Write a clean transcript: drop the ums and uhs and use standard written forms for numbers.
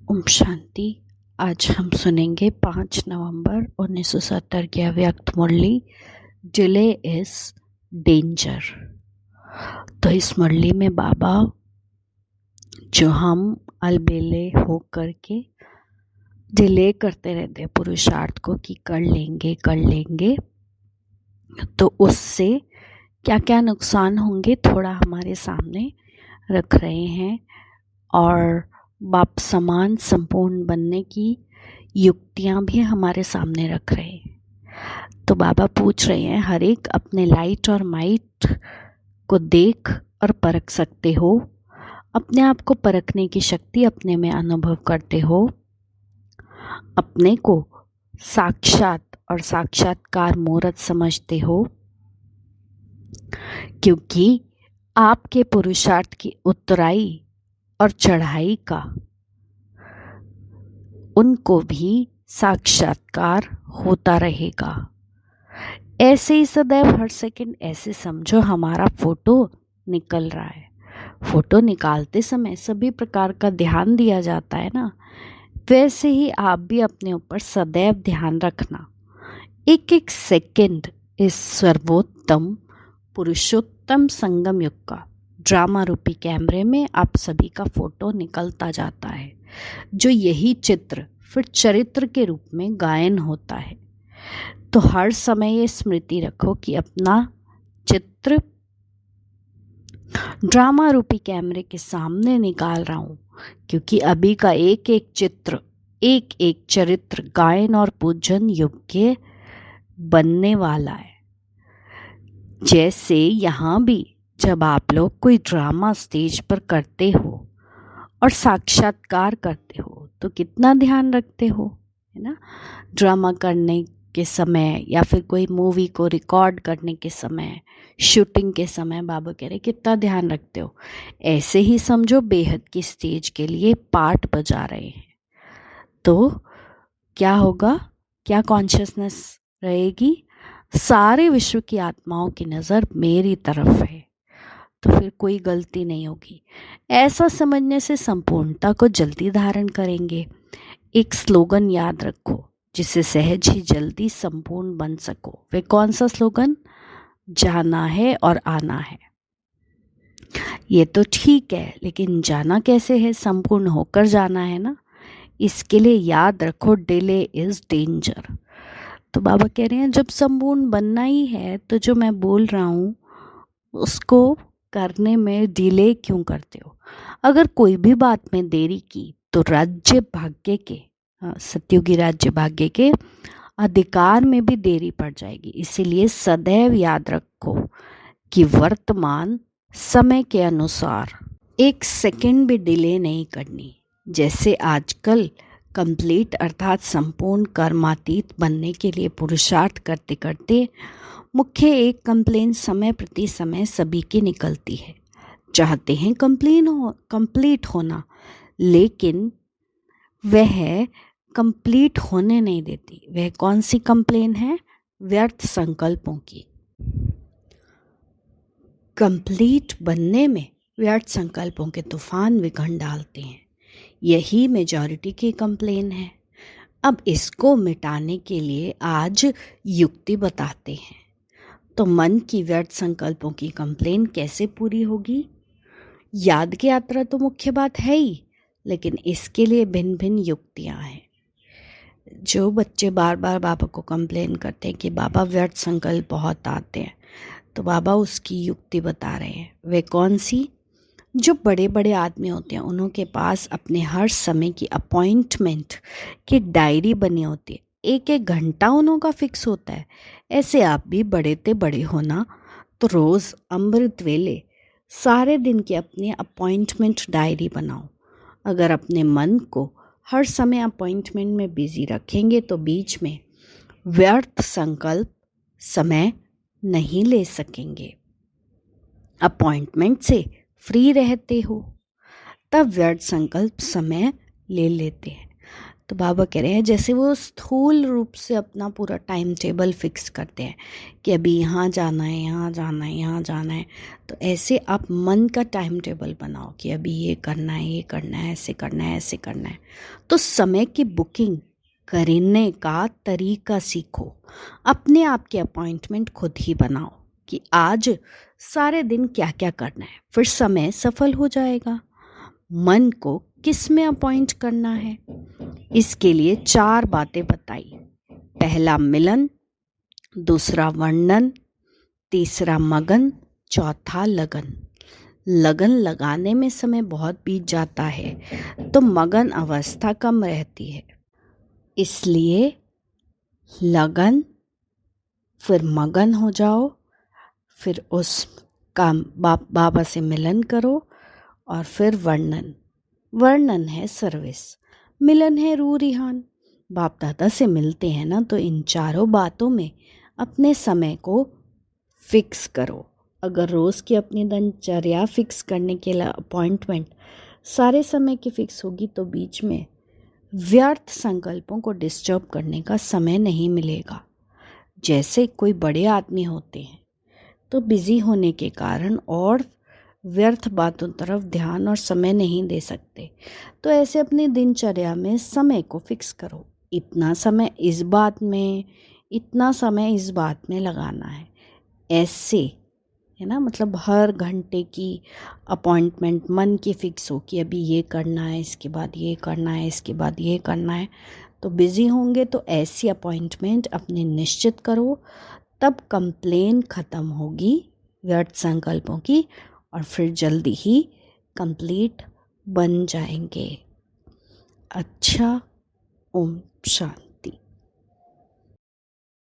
ओम शांति। आज हम सुनेंगे 5 नवंबर 1970 की अव्यक्त मुरली डिले इज डेंजर। तो इस मुरली में बाबा जो हम अलबेले हो करके डिले करते रहते हैं पुरुषार्थ को कि कर लेंगे, तो उससे क्या क्या नुकसान होंगे थोड़ा हमारे सामने रख रहे हैं और बाप समान संपूर्ण बनने की युक्तियां भी हमारे सामने रख रहे हैं। तो बाबा पूछ रहे हैं, हर एक अपने लाइट और माइट को देख और परख सकते हो, अपने आप को परखने की शक्ति अपने में अनुभव करते हो, अपने को साक्षात और साक्षात्कार मूर्त समझते हो, क्योंकि आपके पुरुषार्थ की उतराई और चढ़ाई का उनको भी साक्षात्कार होता रहेगा। ऐसे ही सदैव हर सेकंड ऐसे समझो हमारा फोटो निकल रहा है। फोटो निकालते समय सभी प्रकार का ध्यान दिया जाता है ना, वैसे ही आप भी अपने ऊपर सदैव ध्यान रखना। एक एक सेकंड इस सर्वोत्तम पुरुषोत्तम संगम युग का ड्रामा रूपी कैमरे में आप सभी का फोटो निकलता जाता है, जो यही चित्र फिर चरित्र के रूप में गायन होता है। तो हर समय ये स्मृति रखो कि अपना चित्र ड्रामा रूपी कैमरे के सामने निकाल रहा हूँ, क्योंकि अभी का एक एक चित्र, एक एक चरित्र गायन और पूजन योग्य बनने वाला है। जैसे यहाँ भी जब आप लोग कोई ड्रामा स्टेज पर करते हो और साक्षात्कार करते हो तो कितना ध्यान रखते हो, है ना। ड्रामा करने के समय या फिर कोई मूवी को रिकॉर्ड करने के समय, शूटिंग के समय बाबा कह रहे कितना ध्यान रखते हो। ऐसे ही समझो बेहद की स्टेज के लिए पार्ट बजा रहे हैं तो क्या होगा, क्या कॉन्शियसनेस रहेगी, सारे विश्व की आत्माओं की नज़र मेरी तरफ है, तो फिर कोई गलती नहीं होगी। ऐसा समझने से संपूर्णता को जल्दी धारण करेंगे। एक स्लोगन याद रखो जिससे सहज ही जल्दी संपूर्ण बन सको। वे कौन सा स्लोगन? जाना है और आना है। ये तो ठीक है, लेकिन जाना कैसे है? संपूर्ण होकर जाना है ना। इसके लिए याद रखो, डिले इज डेंजर। तो बाबा कह रहे हैं जब संपूर्ण बनना ही है तो जो मैं बोल रहा हूँ उसको करने में डिले क्यों करते हो? अगर कोई भी बात में देरी की तो राज्य भाग्य के, सत्युगी राज्य भाग्य के अधिकार में भी देरी पड़ जाएगी। इसीलिए सदैव याद रखो कि वर्तमान समय के अनुसार एक सेकंड भी डिले नहीं करनी। जैसे आजकल कंप्लीट अर्थात संपूर्ण कर्मातीत बनने के लिए पुरुषार्थ करते करते मुख्य एक कंप्लेन समय प्रति समय सभी की निकलती है। चाहते हैं कंप्लीट होना, लेकिन वह कंप्लीट होने नहीं देती। वह कौन सी कंप्लेन है? व्यर्थ संकल्पों की। कंप्लीट बनने में व्यर्थ संकल्पों के तूफान विघन डालते हैं। यही मेजॉरिटी की कंप्लेन है। अब इसको मिटाने के लिए आज युक्ति बताते हैं। तो मन की व्यर्थ संकल्पों की कंप्लेन कैसे पूरी होगी? याद की यात्रा तो मुख्य बात है ही, लेकिन इसके लिए भिन्न भिन्न युक्तियां हैं। जो बच्चे बार बार बाबा को कंप्लेन करते हैं कि बाबा व्यर्थ संकल्प बहुत आते हैं, तो बाबा उसकी युक्ति बता रहे हैं। वे कौन सी? जो बड़े बड़े आदमी होते हैं उन्हों के पास अपने हर समय की अपॉइंटमेंट की डायरी बनी होती है, एक एक घंटा उन्हों का फिक्स होता है। ऐसे आप भी बड़े ते बड़े होना तो रोज़ अमृत वेले सारे दिन की अपनी अपॉइंटमेंट डायरी बनाओ। अगर अपने मन को हर समय अपॉइंटमेंट में बिजी रखेंगे तो बीच में व्यर्थ संकल्प समय नहीं ले सकेंगे। अपॉइंटमेंट से फ्री रहते हो तब व्यर्थ संकल्प समय ले लेते हैं। तो बाबा कह रहे हैं जैसे वो स्थूल रूप से अपना पूरा टाइम टेबल फिक्स करते हैं कि अभी यहाँ जाना है, यहाँ जाना है, यहाँ जाना है, तो ऐसे आप मन का टाइम टेबल बनाओ कि अभी ये करना है, ये करना है, ऐसे करना है, ऐसे करना है। तो समय की बुकिंग करने का तरीका सीखो। अपने आप के अपॉइंटमेंट खुद ही बनाओ कि आज सारे दिन क्या क्या करना है, फिर समय सफल हो जाएगा। मन को किस में अपॉइंट करना है, इसके लिए 4 बातें बताई। पहला मिलन, दूसरा वर्णन, तीसरा मगन, चौथा लगन। लगन लगाने में समय बहुत बीत जाता है तो मगन अवस्था कम रहती है, इसलिए लगन फिर मगन हो जाओ, फिर उस काम बाबा से मिलन करो, और फिर वर्णन। वर्णन है सर्विस, मिलन है रूह रिहान। बाप दादा से मिलते हैं ना, तो इन चारों बातों में अपने समय को फिक्स करो। अगर रोज़ की अपनी दिनचर्या फिक्स करने के लिए अपॉइंटमेंट सारे समय की फिक्स होगी तो बीच में व्यर्थ संकल्पों को डिस्टर्ब करने का समय नहीं मिलेगा। जैसे कोई बड़े आदमी होते हैं तो बिजी होने के कारण और व्यर्थ बातों तरफ ध्यान और समय नहीं दे सकते, तो ऐसे अपनी दिनचर्या में समय को फिक्स करो। इतना समय इस बात में, इतना समय इस बात में लगाना है, ऐसे है ना। मतलब हर घंटे की अपॉइंटमेंट मन की फिक्स हो कि अभी ये करना है, इसके बाद ये करना है, इसके बाद ये करना है। तो बिज़ी होंगे तो ऐसी अपॉइंटमेंट अपने निश्चित करो, तब कंप्लेन ख़त्म होगी व्यर्थ संकल्पों की, और फिर जल्दी ही कंप्लीट बन जाएंगे। अच्छा, ओम शांति।